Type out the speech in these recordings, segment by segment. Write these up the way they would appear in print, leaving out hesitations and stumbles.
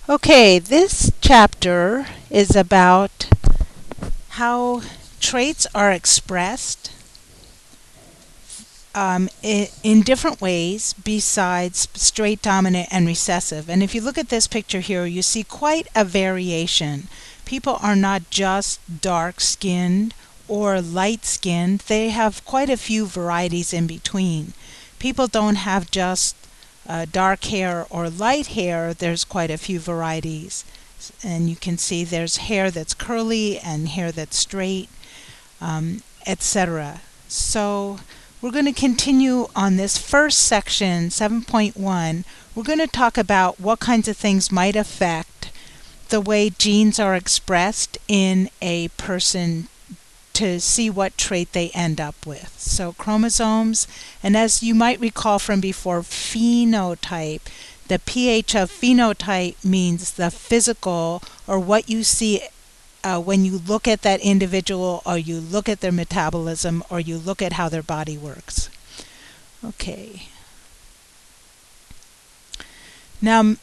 Okay, this chapter is about how traits are expressed in different ways besides straight, dominant, and recessive. And if you look at this picture here, you see quite a variation. People are not just dark-skinned or light-skinned. They have quite a few varieties in between. People don't have just dark hair or light hair. There's quite a few varieties. And you can see there's hair that's curly and hair that's straight, etc. So we're going to continue on this first section, 7.1. We're going to talk about what kinds of things might affect the way genes are expressed in a person to see what trait they end up with. So chromosomes, and as you might recall from before, phenotype. The PH of phenotype means the physical, or what you see when you look at that individual, or you look at their metabolism, or you look at how their body works. Okay. Now,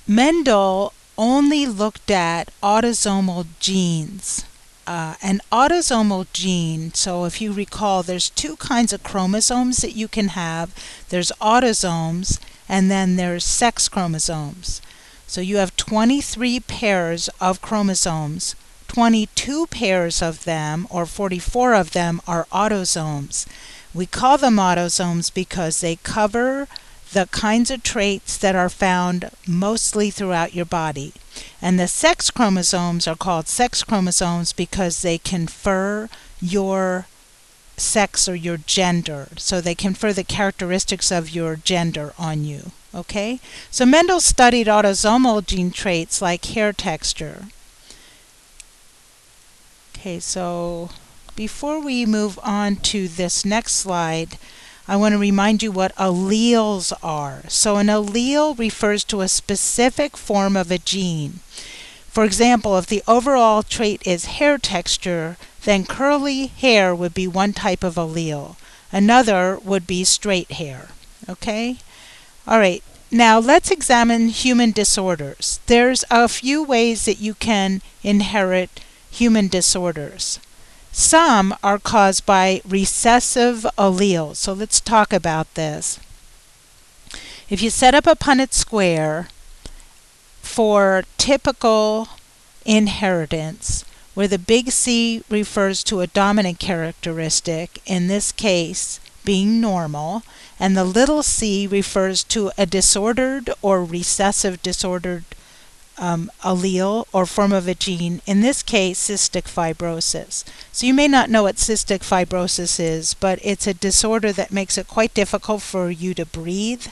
Mendel only looked at autosomal genes. An autosomal gene, so if you recall, there's two kinds of chromosomes that you can have. There's autosomes, and then there's sex chromosomes. So you have 23 pairs of chromosomes. 22 pairs of them, or 44 of them, are autosomes. We call them autosomes because they cover the kinds of traits that are found mostly throughout your body. And the sex chromosomes are called sex chromosomes because they confer your sex or your gender. So they confer the characteristics of your gender on you. Okay? So Mendel studied autosomal gene traits like hair texture. Okay, so before we move on to this next slide, I want to remind you what alleles are. So an allele refers to a specific form of a gene. For example, if the overall trait is hair texture, then curly hair would be one type of allele. Another would be straight hair. Okay? All right. Now let's examine human disorders. There's a few ways that you can inherit human disorders. Some are caused by recessive alleles. So let's talk about this. If you set up a Punnett square for typical inheritance, where the big C refers to a dominant characteristic, in this case being normal, and the little c refers to a disordered or recessive disordered allele or form of a gene, in this case cystic fibrosis. So you may not know what cystic fibrosis is, but it's a disorder that makes it quite difficult for you to breathe,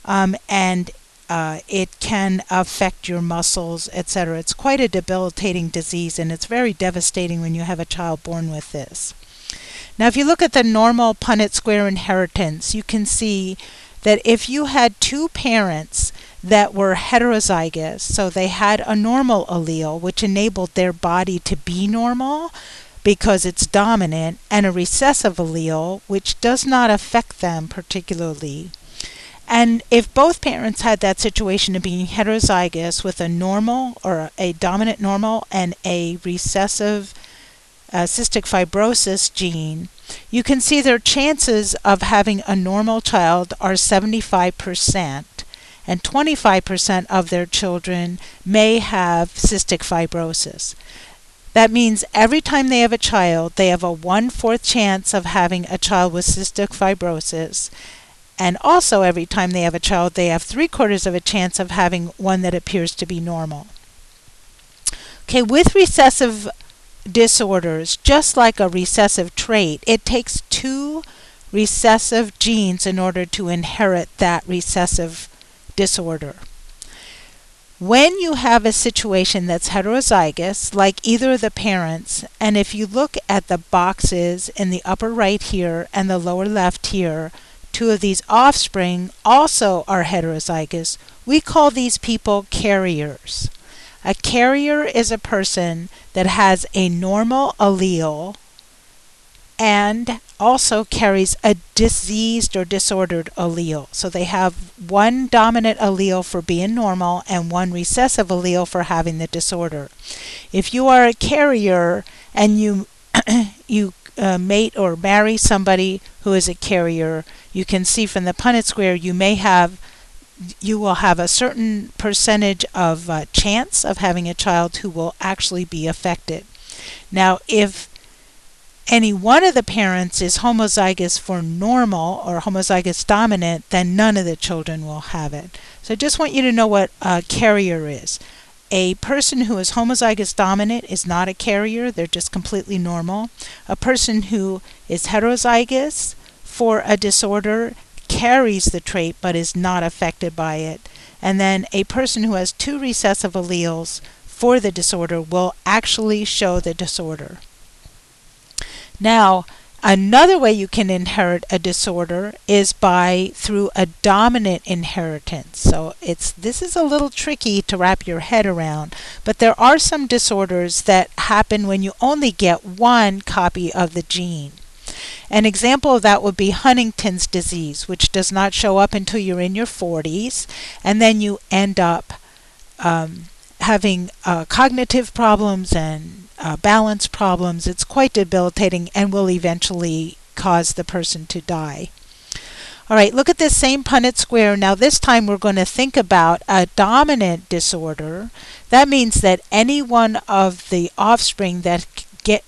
and it can affect your muscles, etc. It's quite a debilitating disease, and it's very devastating when you have a child born with this. Now if you look at the normal Punnett square inheritance, you can see that if you had two parents that were heterozygous, so they had a normal allele which enabled their body to be normal because it's dominant, and a recessive allele which does not affect them particularly. And if both parents had that situation of being heterozygous with a normal or a dominant normal and a recessive cystic fibrosis gene, you can see their chances of having a normal child are 75%, and 25% of their children may have cystic fibrosis. That means every time they have a child, they have a 1/4 chance of having a child with cystic fibrosis, and also every time they have a child, they have 3/4 of a chance of having one that appears to be normal. Okay, with recessive disorders, just like a recessive trait, it takes two recessive genes in order to inherit that recessive disorder. When you have a situation that's heterozygous, like either of the parents, and if you look at the boxes in the upper right here and the lower left here, two of these offspring also are heterozygous, we call these people carriers. A carrier is a person that has a normal allele and also carries a diseased or disordered allele. So they have one dominant allele for being normal and one recessive allele for having the disorder. If you are a carrier and you mate or marry somebody who is a carrier, you can see from the Punnett square you will have a certain percentage of chance of having a child who will actually be affected. Now, if any one of the parents is homozygous for normal or homozygous dominant, then none of the children will have it. So I just want you to know what a carrier is. A person who is homozygous dominant is not a carrier, they're just completely normal. A person who is heterozygous for a disorder carries the trait but is not affected by it. And then a person who has two recessive alleles for the disorder will actually show the disorder. Now, another way you can inherit a disorder is through a dominant inheritance. So this is a little tricky to wrap your head around, but there are some disorders that happen when you only get one copy of the gene. An example of that would be Huntington's disease, which does not show up until you're in your 40s, and then you end up having cognitive problems and balance problems. It's quite debilitating and will eventually cause the person to die. All right, look at this same Punnett square. Now this time we're going to think about a dominant disorder. That means that any one of the offspring that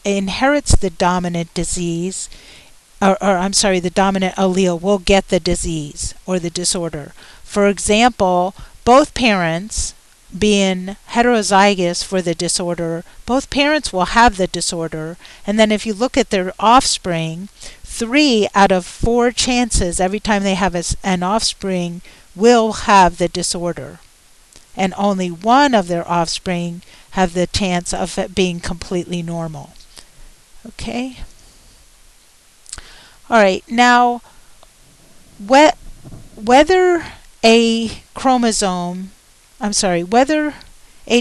inherits the dominant disease, the dominant allele will get the disease or the disorder. For example, both parents being heterozygous for the disorder, both parents will have the disorder, and then if you look at their offspring, 3 out of 4 chances every time they have an offspring will have the disorder, and only one of their offspring have the chance of it being completely normal. Okay? All right, now whether a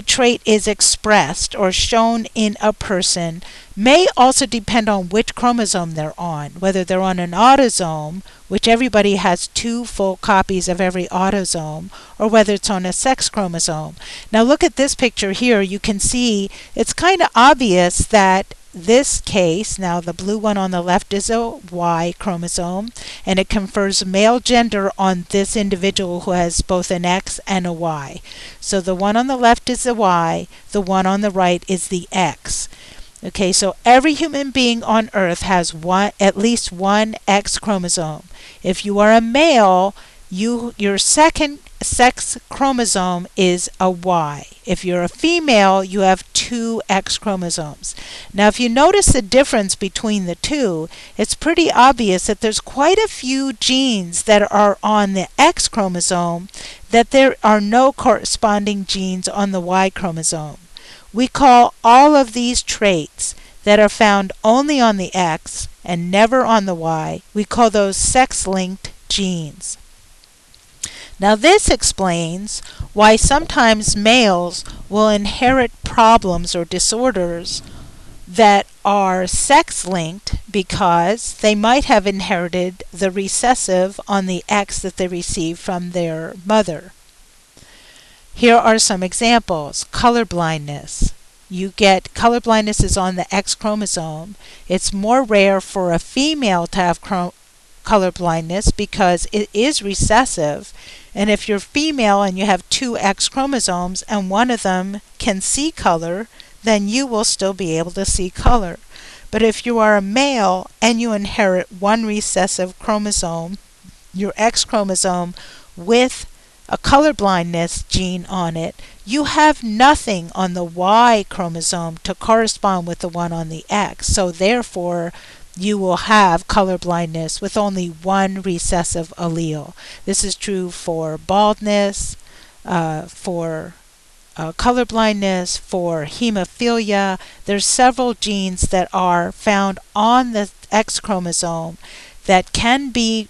trait is expressed or shown in a person may also depend on which chromosome they're on, whether they're on an autosome, which everybody has 2 full copies of every autosome, or whether it's on a sex chromosome. Now look at this picture here. You can see it's kind of obvious that this case, now the blue one on the left is a Y chromosome, and it confers male gender on this individual who has both an X and a Y. So the one on the left is the Y, the one on the right is the X. Okay, so every human being on Earth has at least one X chromosome. If you are a male, your second sex chromosome is a Y. If you're a female, you have 2 X chromosomes. Now, if you notice the difference between the two, it's pretty obvious that there's quite a few genes that are on the X chromosome, that there are no corresponding genes on the Y chromosome. We call all of these traits that are found only on the X and never on the Y, we call those sex-linked genes. Now this explains why sometimes males will inherit problems or disorders that are sex-linked because they might have inherited the recessive on the X that they received from their mother. Here are some examples. Color blindness. You get color blindness is on the X chromosome. It's more rare for a female to have color blindness because it is recessive, and if you're female and you have 2 X chromosomes and one of them can see color, then you will still be able to see color. But if you are a male and you inherit one recessive chromosome, your X chromosome, with a color blindness gene on it, you have nothing on the Y chromosome to correspond with the one on the X. So therefore, you will have color blindness with only one recessive allele. This is true for baldness, for color blindness, for hemophilia. There's several genes that are found on the X chromosome that can be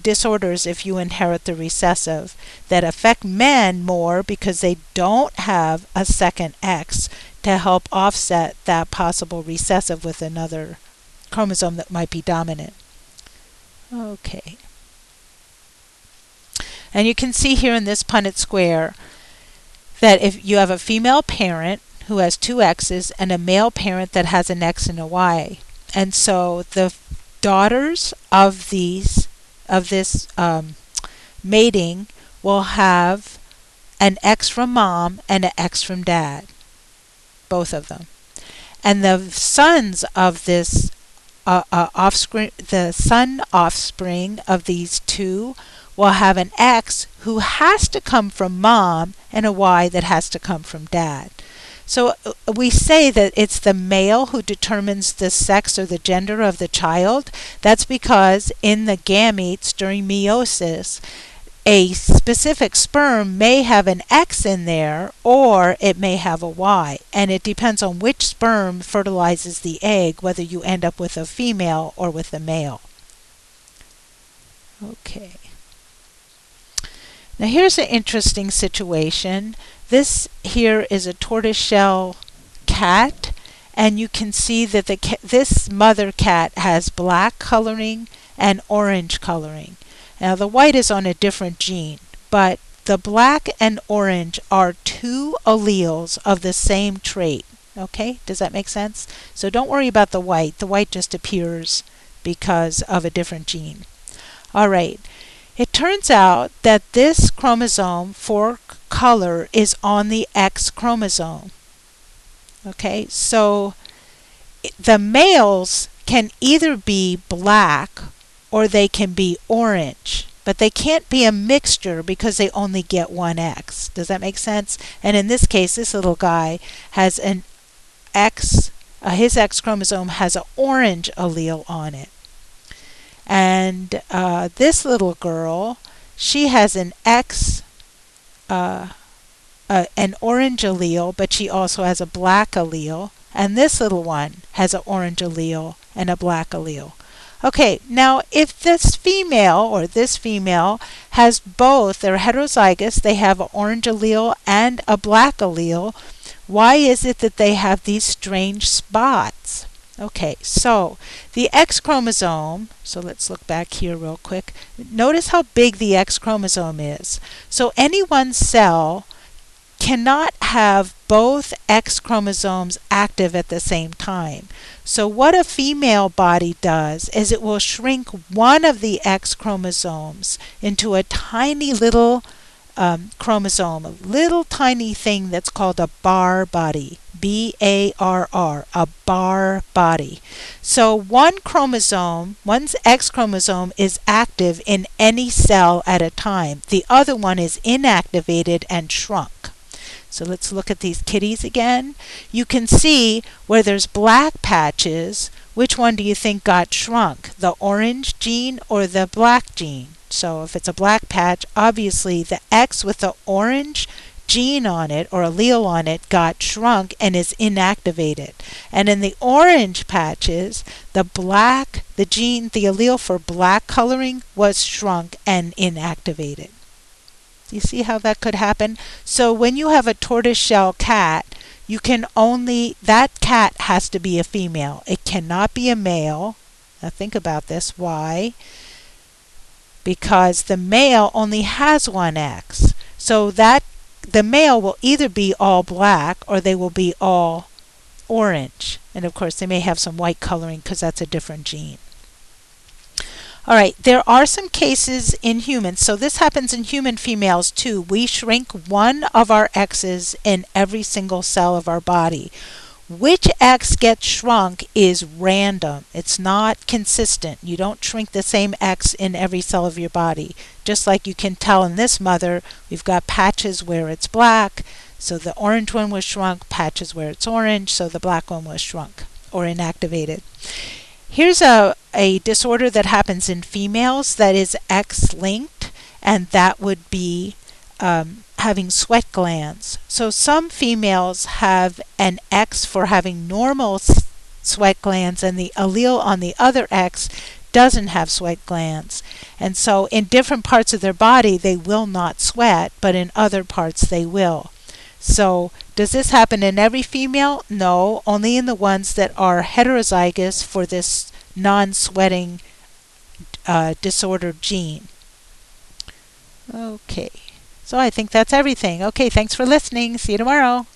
disorders if you inherit the recessive, that affect men more because they don't have a second X to help offset that possible recessive with another chromosome that might be dominant. Okay. And you can see here in this Punnett square that if you have a female parent who has two X's and a male parent that has an X and a Y, and so the daughters of this mating will have an X from mom and an X from dad, both of them. And the sons of this offspring, the son offspring of these two will have an X who has to come from mom and a Y that has to come from dad. So we say that it's the male who determines the sex or the gender of the child. That's because in the gametes during meiosis, a specific sperm may have an X in there or it may have a Y, and it depends on which sperm fertilizes the egg whether you end up with a female or with a male. Okay. Now here's an interesting situation. This here is a tortoiseshell cat, and you can see that this mother cat has black coloring and orange coloring. Now the white is on a different gene, but the black and orange are two alleles of the same trait. Okay, does that make sense? So don't worry about the white. The white just appears because of a different gene. All right. It turns out that this chromosome for color is on the X chromosome. Okay, so the males can either be black or they can be orange, but they can't be a mixture because they only get one X. Does that make sense? And in this case, this little guy has an X, his X chromosome has an orange allele on it. And this little girl, she has an X, an orange allele, but she also has a black allele. And this little one has an orange allele and a black allele. Okay, now if this female has both, they're heterozygous, they have an orange allele and a black allele, why is it that they have these strange spots? Okay, so the X chromosome, so let's look back here real quick. Notice how big the X chromosome is. So any one cell cannot have both X chromosomes active at the same time. So what a female body does is it will shrink one of the X chromosomes into a tiny little chromosome, a little tiny thing that's called a Barr body. B-A-R-R, a Barr body. So one X chromosome is active in any cell at a time. The other one is inactivated and shrunk. So let's look at these kitties again. You can see where there's black patches, which one do you think got shrunk? The orange gene or the black gene? So if it's a black patch, obviously the X with the orange gene on it or allele on it got shrunk and is inactivated. And in the orange patches, the allele for black coloring was shrunk and inactivated. You see how that could happen? So when you have a tortoiseshell cat, that cat has to be a female. It cannot be a male. Now think about this. Why? Because the male only has one X. So that the male will either be all black or they will be all orange. And of course they may have some white coloring because that's a different gene. All right, there are some cases in humans. So this happens in human females too. We shrink one of our X's in every single cell of our body. Which X gets shrunk is random. It's not consistent. You don't shrink the same X in every cell of your body. Just like you can tell in this mother, we've got patches where it's black, so the orange one was shrunk, patches where it's orange, so the black one was shrunk or inactivated. Here's a disorder that happens in females that is X-linked, and that would be having sweat glands. So some females have an X for having normal sweat glands, and the allele on the other X doesn't have sweat glands. And so in different parts of their body they will not sweat, but in other parts they will. So does this happen in every female? No, only in the ones that are heterozygous for this non-sweating disordered gene. Okay, so I think that's everything. Okay, thanks for listening. See you tomorrow.